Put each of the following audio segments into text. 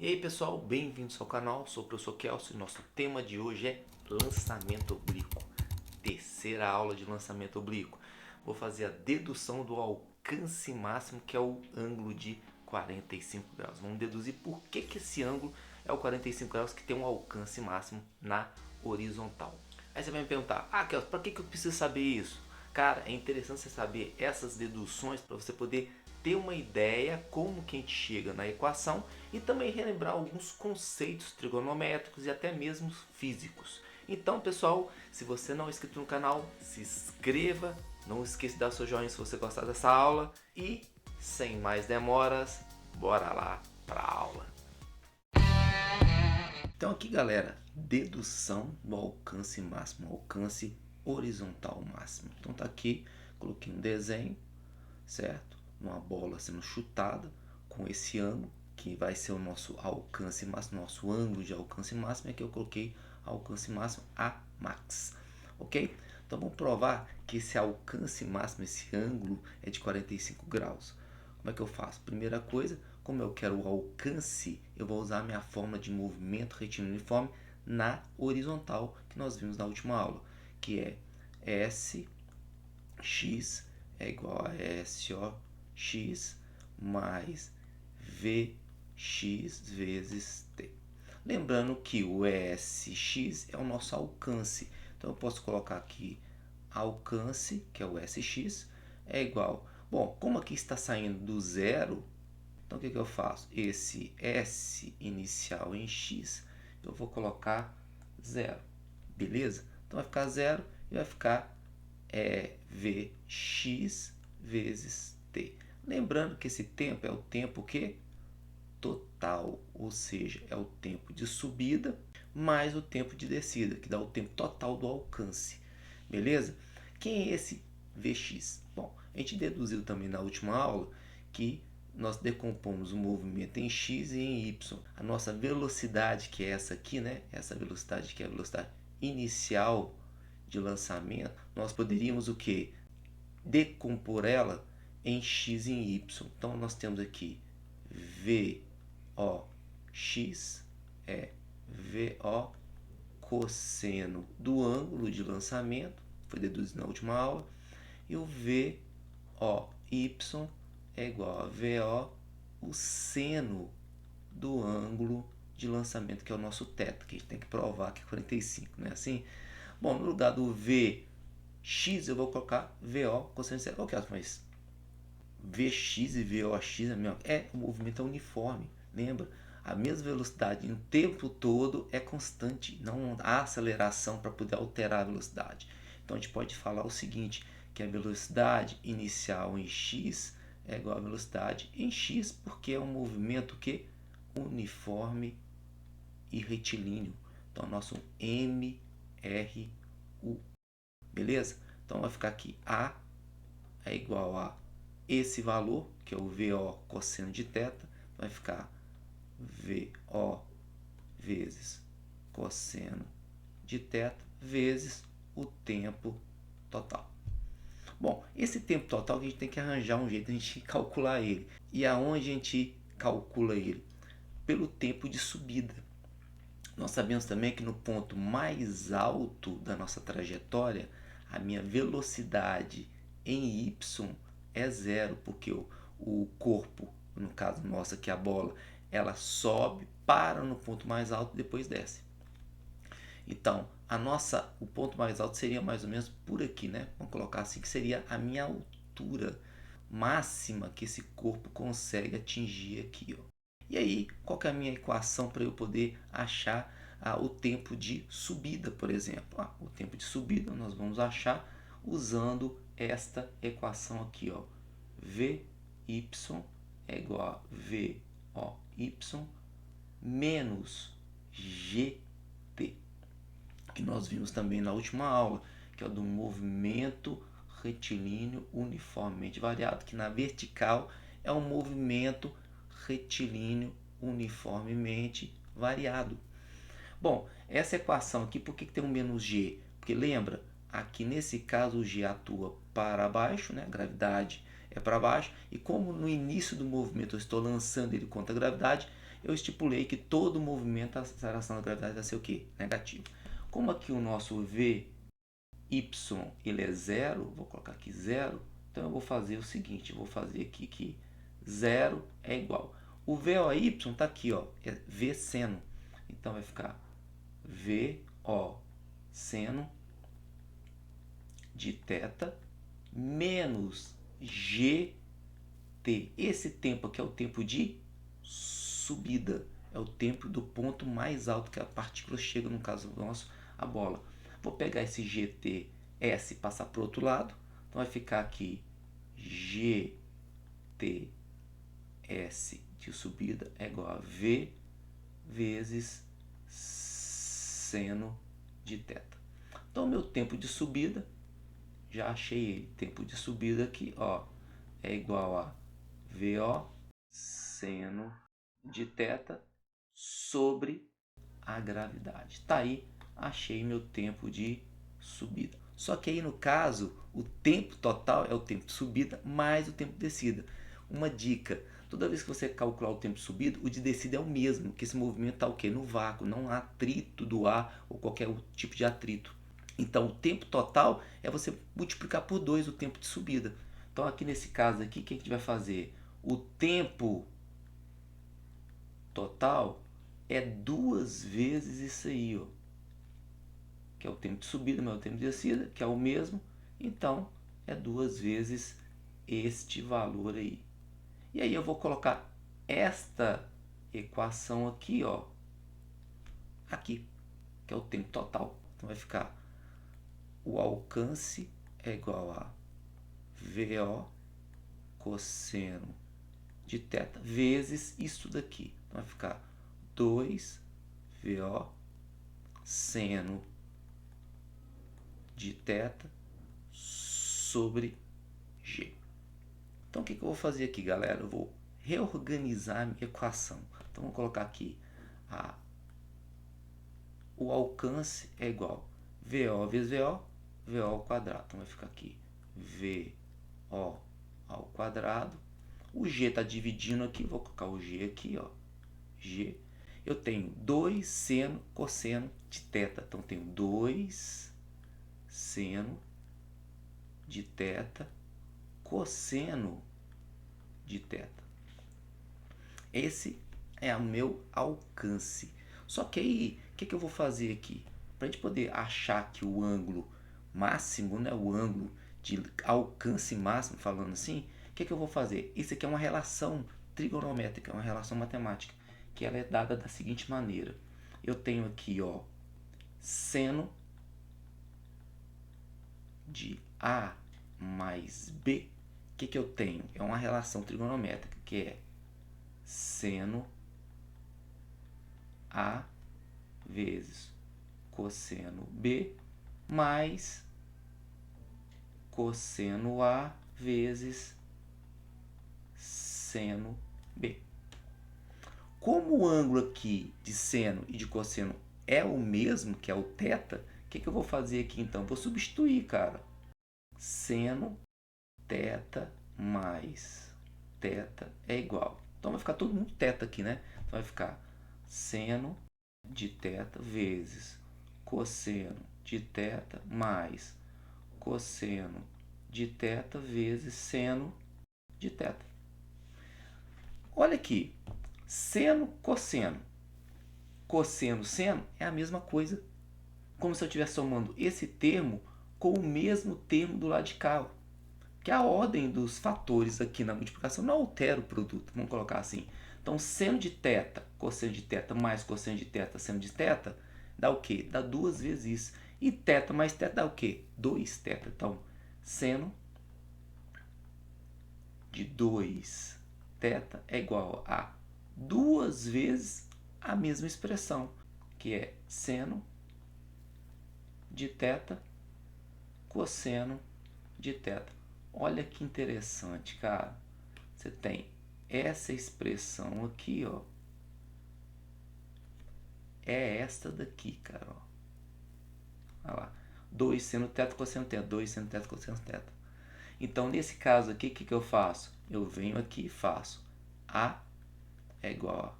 E aí pessoal, bem-vindos ao canal, sou o professor Kelso e nosso tema de hoje é lançamento oblíquo. Terceira aula de lançamento oblíquo. Vou fazer a dedução do alcance máximo, que é o ângulo de 45 graus. Vamos deduzir por que esse ângulo é o 45 graus que tem um alcance máximo na horizontal. Aí você vai me perguntar, Kelso, para que eu preciso saber isso? Cara, é interessante você saber essas deduções para você poder ter uma ideia como que a gente chega na equação e também relembrar alguns conceitos trigonométricos e até mesmo físicos. Então, pessoal, se você não é inscrito no canal, se inscreva, não esqueça de dar seu joinha se você gostar dessa aula e, sem mais demoras, bora lá para a aula. Então aqui, galera, dedução do alcance máximo, alcance horizontal máximo. Então tá aqui, coloquei um desenho, certo? Uma bola sendo chutada com esse ângulo, que vai ser o nosso alcance máximo, nosso ângulo de alcance máximo. E aqui eu coloquei alcance máximo A max, ok? Então vamos provar que esse alcance máximo, esse ângulo é de 45 graus. Como é que eu faço? Primeira coisa, como eu quero o alcance, eu vou usar a minha fórmula de movimento retilíneo uniforme na horizontal, que nós vimos na última aula, que é SX é igual a SOX mais VX vezes T. Lembrando que o SX é o nosso alcance. Então eu posso colocar aqui alcance, que é o SX, é igual. Bom, como aqui está saindo do zero, então o que eu faço? Esse S inicial em X, eu vou colocar zero. Beleza? Então vai ficar zero e vai ficar Vx vezes T. Lembrando que esse tempo é o tempo que total, ou seja, é o tempo de subida mais o tempo de descida, que dá o tempo total do alcance. Beleza? Quem é esse Vx? Bom, a gente deduziu também na última aula que nós decompomos o movimento em x e em y. A nossa velocidade, que é essa aqui, né? Essa velocidade que é a velocidade inicial de lançamento, nós poderíamos o que? Decompor ela em x e em y. Então nós temos aqui VOX é VO cosseno do ângulo de lançamento, foi deduzido na última aula, e o VOY é igual a VO o seno do ângulo de lançamento, que é o nosso teto, que a gente tem que provar que é 45, não é assim? Bom, no lugar do VX eu vou colocar VO cosseno de zero. Ok, mas Vx e Vox o movimento é uniforme, lembra? A mesma velocidade o tempo todo é constante, não há aceleração para poder alterar a velocidade. Então a gente pode falar o seguinte, que a velocidade inicial em x é igual à velocidade em x, porque é um movimento que uniforme e retilíneo. Então nosso MRU, beleza? Então vai ficar aqui A é igual a esse valor, que é o VO cosseno de θ, vai ficar VO vezes cosseno de θ vezes o tempo total. Bom, esse tempo total a gente tem que arranjar um jeito de a gente calcular ele. E aonde a gente calcula ele? Pelo tempo de subida. Nós sabemos também que no ponto mais alto da nossa trajetória, a minha velocidade em y é zero, porque o corpo, no caso nosso aqui a bola, ela sobe, para no ponto mais alto e depois desce. Então, o ponto mais alto seria mais ou menos por aqui, né? Vamos colocar assim, que seria a minha altura máxima que esse corpo consegue atingir aqui, ó. E aí, qual que é a minha equação para eu poder achar o tempo de subida, por exemplo? O tempo de subida nós vamos achar usando esta equação aqui, ó. Vy é igual a VOY menos GT, que nós vimos também na última aula, que é o do movimento retilíneo uniformemente variado, que na vertical é um movimento retilíneo uniformemente variado. Bom, essa equação aqui, por que tem um menos G? Porque lembra, aqui nesse caso o G atua para baixo, né? A gravidade é para baixo, e como no início do movimento eu estou lançando ele contra a gravidade, eu estipulei que todo movimento, a aceleração da gravidade vai ser o quê? Negativo. Como aqui o nosso V, Y, ele é zero, vou colocar aqui zero, então eu vou fazer o seguinte, eu vou fazer aqui que zero é igual. O VOY está aqui, ó, é V seno, então vai ficar VO seno de θ menos GT. Esse tempo aqui é o tempo de subida, é o tempo do ponto mais alto que a partícula chega, no caso nosso, a bola. Vou pegar esse GTS e passar para o outro lado, então vai ficar aqui GTS de subida é igual a V vezes seno de θ. Então, meu tempo de subida, já achei ele, tempo de subida aqui, ó, é igual a VO seno de θ sobre a gravidade. Tá aí, achei meu tempo de subida. Só que aí no caso, o tempo total é o tempo de subida mais o tempo de descida. Uma dica, toda vez que você calcular o tempo de subida, o de descida é o mesmo, que esse movimento está o quê? No vácuo, não há atrito do ar ou qualquer tipo de atrito. Então o tempo total é você multiplicar por 2 o tempo de subida. Então aqui nesse caso aqui, o que a gente vai fazer? O tempo total é 2 vezes isso aí, ó, que é o tempo de subida mais o tempo de descida, que é o mesmo. Então é 2 vezes este valor aí. E aí eu vou colocar esta equação aqui, ó, aqui, que é o tempo total. Então vai ficar o alcance é igual a VO cosseno de θ vezes isso daqui. Então vai ficar 2VO seno de θ sobre G. Então o que eu vou fazer aqui, galera? Eu vou reorganizar a minha equação. Então vou colocar aqui o alcance é igual a VO vezes VO, VO ao quadrado. Então vai ficar aqui VO ao quadrado. O G está dividindo aqui, vou colocar o G aqui, ó, G. Eu tenho 2 seno cosseno de θ. Então tenho 2 seno de θ cosseno de θ. Esse é o meu alcance. Só que aí, o que eu vou fazer aqui? Para a gente poder achar que o ângulo máximo, né, o ângulo de alcance máximo, falando assim, o que eu vou fazer? Isso aqui é uma relação trigonométrica, uma relação matemática, que ela é dada da seguinte maneira. Eu tenho aqui, ó, seno de A mais B. O que eu tenho? É uma relação trigonométrica, que é seno A vezes cosseno B mais cosseno A vezes seno B. Como o ângulo aqui de seno e de cosseno é o mesmo, que é o θ, o que eu vou fazer aqui então? Vou substituir, cara. Seno θ mais θ é igual. Então vai ficar todo mundo θ aqui, né? Então vai ficar seno de θ vezes cosseno de θ mais cosseno de θ vezes seno de θ. Olha aqui, seno, cosseno, cosseno, seno é a mesma coisa, como se eu estivesse somando esse termo com o mesmo termo do lado de cá, que a ordem dos fatores aqui na multiplicação não altera o produto, vamos colocar assim. Então, seno de θ, cosseno de θ mais cosseno de θ, seno de θ, dá o quê? Dá 2 vezes isso. E θ mais θ dá o quê? 2θ. Então, seno de 2θ é igual a 2 vezes a mesma expressão, que é seno de θ cosseno de θ. Olha que interessante, cara. Você tem essa expressão aqui, ó. É esta daqui, cara, ó. Olha lá. 2 seno θ cosseno θ. 2 seno θ cosseno θ. Então, nesse caso aqui, o que eu faço? Eu venho aqui e faço A é igual a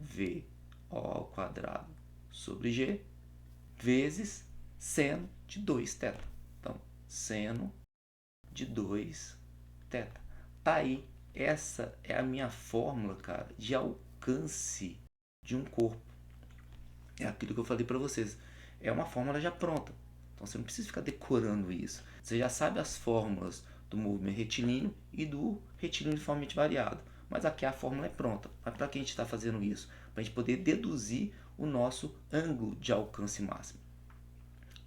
VO² sobre G vezes seno de 2θ. Então, seno de 2θ. Tá aí. Essa é a minha fórmula, cara, de alcance de um corpo. É aquilo que eu falei para vocês. É uma fórmula já pronta. Então você não precisa ficar decorando isso. Você já sabe as fórmulas do movimento retilíneo e do retilíneo uniformemente variado. Mas aqui a fórmula é pronta. Mas para que a gente está fazendo isso? Para a gente poder deduzir o nosso ângulo de alcance máximo.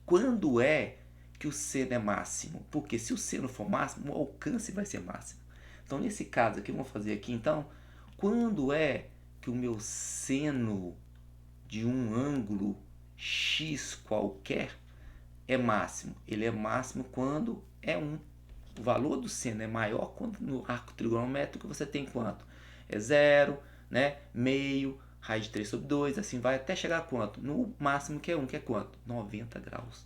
Quando é que o seno é máximo? Porque se o seno for máximo, o alcance vai ser máximo. Então nesse caso aqui, vamos fazer aqui então. Quando é que o meu seno de um ângulo x qualquer é máximo? Ele é máximo quando é 1. O valor do seno é maior quando no arco trigonométrico você tem quanto? É 0, né? Meio, raiz de 3 sobre 2, assim vai até chegar a quanto? No máximo que é 1, que é quanto? 90 graus.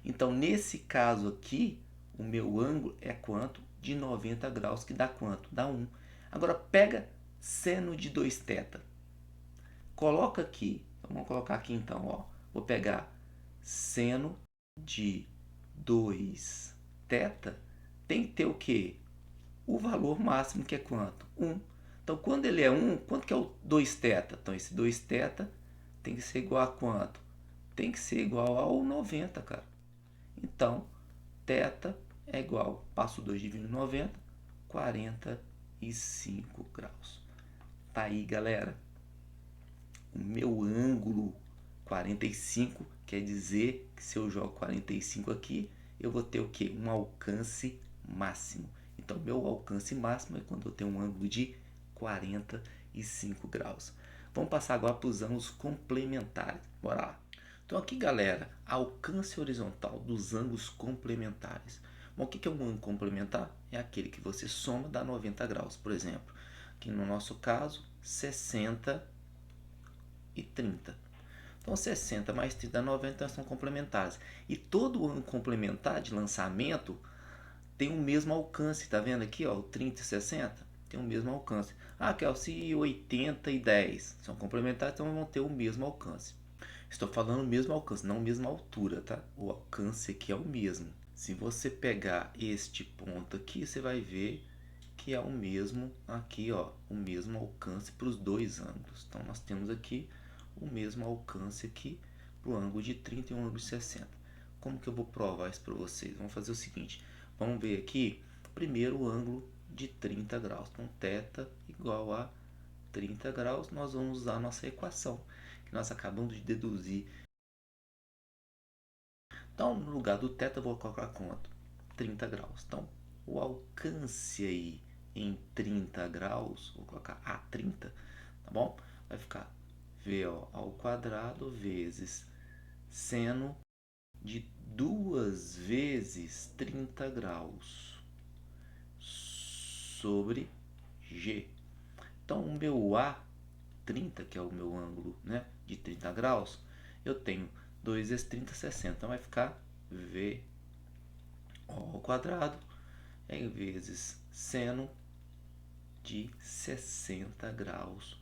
Então, nesse caso aqui, o meu ângulo é quanto? De 90 graus, que dá quanto? Dá 1. Agora, pega seno de 2θ. Coloca aqui, vamos colocar aqui então, ó. Vou pegar seno de 2θ, tem que ter o quê? O valor máximo, que é quanto? 1. Então, quando ele é 1, quanto que é o 2θ? Então, esse 2θ tem que ser igual a quanto? Tem que ser igual ao 90, cara. Então, θ é igual, passo 2 dividindo 90, 45 graus. Tá aí, galera. O meu ângulo 45 quer dizer que se eu jogo 45 aqui, eu vou ter o quê? Um alcance máximo. Então, meu alcance máximo é quando eu tenho um ângulo de 45 graus. Vamos passar agora para os ângulos complementares. Bora lá. Então aqui, galera, alcance horizontal dos ângulos complementares. Bom, o que é um ângulo complementar? É aquele que você soma dá 90 graus. Por exemplo, aqui no nosso caso, 60 e 30. Então 60 mais 30 dá 90, então são complementares. E todo ângulo complementar de lançamento tem o mesmo alcance. Tá vendo aqui, ó, o 30 e 60 tem o mesmo alcance. Ah, Kelsey, 80 e 10 são complementares, então vão ter o mesmo alcance. Estou falando o mesmo alcance, não a mesma altura, tá? O alcance aqui é o mesmo. Se você pegar este ponto aqui, você vai ver que é o mesmo aqui, ó, o mesmo alcance para os dois ângulos. Então nós temos aqui o mesmo alcance aqui para o ângulo de 30 e o ângulo de 60. Como que eu vou provar isso para vocês? Vamos fazer o seguinte, vamos ver aqui primeiro o ângulo de 30 graus. Então θ igual a 30 graus, nós vamos usar a nossa equação que nós acabamos de deduzir. Então, no lugar do θ, eu vou colocar quanto? 30 graus. Então, o alcance aí em 30 graus, vou colocar a 30, tá bom? Vai ficar VO² vezes seno de 2 vezes 30 graus sobre G. Então, o meu A 30, que é o meu ângulo, né, de 30 graus, eu tenho 2 vezes 30, 60. Então vai ficar VO² vezes seno de 60 graus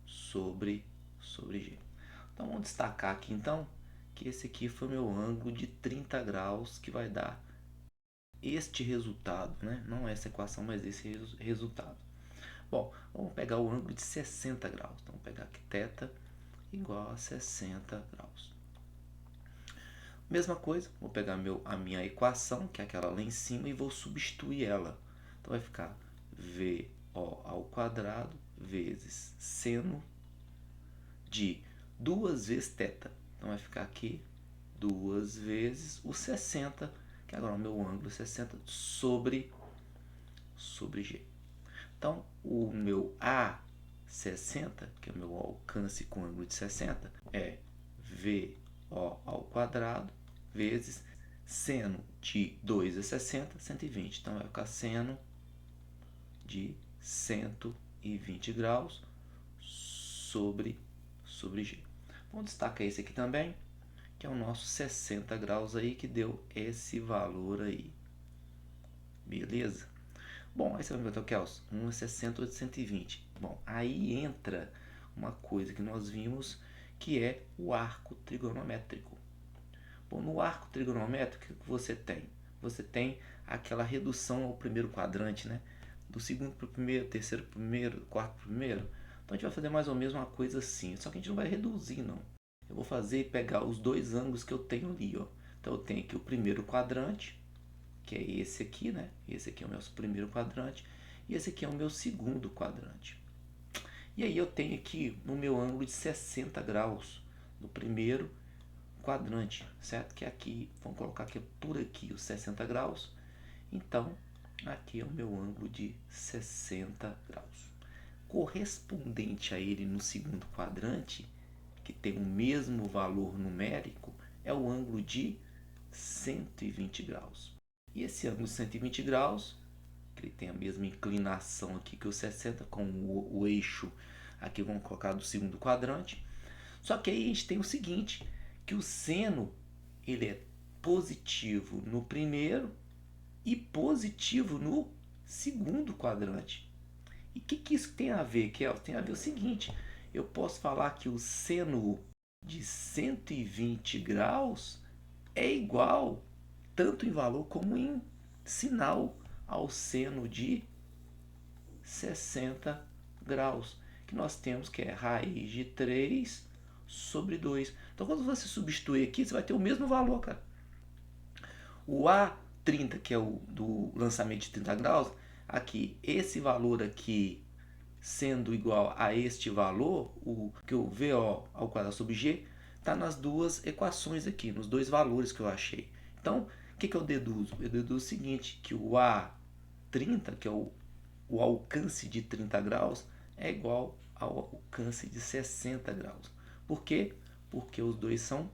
sobre G. Então vamos destacar aqui então que esse aqui foi meu ângulo de 30 graus, que vai dar este resultado, né? Não essa equação, mas esse resultado. Bom, vamos pegar o ângulo de 60 graus. Então, vamos pegar aqui θ igual a 60 graus. Mesma coisa, vou pegar a minha equação, que é aquela lá em cima, e vou substituir ela. Então, vai ficar VO² vezes seno de 2 vezes θ. Então, vai ficar aqui 2 vezes o 60, que agora é o meu ângulo 60, sobre G. Então, o meu A60, que é o meu alcance com ângulo de 60, é VO² vezes seno de 2 vezes 60, 120. Então, vai ficar seno de 120 graus sobre G. Vamos destacar esse aqui também, que é o nosso 60 graus aí, que deu esse valor aí. Beleza? Bom, aí você vai me perguntar, Kelso, 1 é 60 ou 120? Bom, aí entra uma coisa que nós vimos, que é o arco trigonométrico. Bom, no arco trigonométrico, o que você tem? Você tem aquela redução ao primeiro quadrante, né? Do segundo para o primeiro, terceiro para o primeiro, quarto para o primeiro. Então a gente vai fazer mais ou menos uma coisa assim, só que a gente não vai reduzir, não. Eu vou pegar os dois ângulos que eu tenho ali, ó. Então eu tenho aqui o primeiro quadrante, que é esse aqui, né? Esse aqui é o meu primeiro quadrante, e esse aqui é o meu segundo quadrante. E aí eu tenho aqui no meu ângulo de 60 graus no primeiro quadrante, certo? Que aqui, vamos colocar aqui por aqui os 60 graus. Então, aqui é o meu ângulo de 60 graus. Correspondente a ele no segundo quadrante, que tem o mesmo valor numérico, é o ângulo de 120 graus. E esse ângulo de 120 graus, que ele tem a mesma inclinação aqui que o 60, com o eixo aqui vamos colocar do segundo quadrante. Só que aí a gente tem o seguinte, que o seno ele é positivo no primeiro e positivo no segundo quadrante. E o que isso tem a ver, Kel? Tem a ver o seguinte, eu posso falar que o seno de 120 graus é igual, tanto em valor como em sinal, ao seno de 60 graus, que nós temos que é raiz de 3 sobre 2. Então, quando você substituir aqui, você vai ter o mesmo valor, cara. O A30, que é o do lançamento de 30 graus, aqui, esse valor aqui, sendo igual a este valor, que o VO ao quadrado sobre G, está nas duas equações aqui, nos dois valores que eu achei. Então, o que eu deduzo? Eu deduzo o seguinte, que o A30, que é o alcance de 30 graus, é igual ao alcance de 60 graus. Por quê? Porque os dois são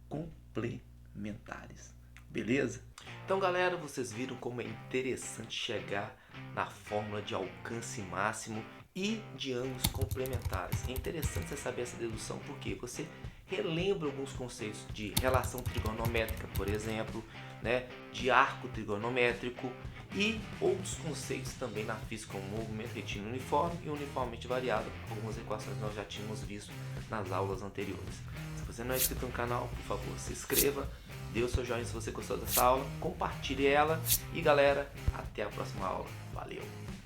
complementares. Beleza? Então, galera, vocês viram como é interessante chegar na fórmula de alcance máximo e de ângulos complementares. É interessante você saber essa dedução porque você relembra alguns conceitos de relação trigonométrica, por exemplo, né, de arco trigonométrico e outros conceitos também na física, como movimento retínuo uniforme e uniformemente variado. Algumas equações nós já tínhamos visto nas aulas anteriores. Se você não é inscrito no canal, por favor, se inscreva, dê o seu joinha se você gostou dessa aula, compartilhe ela e, galera, até a próxima aula. Valeu!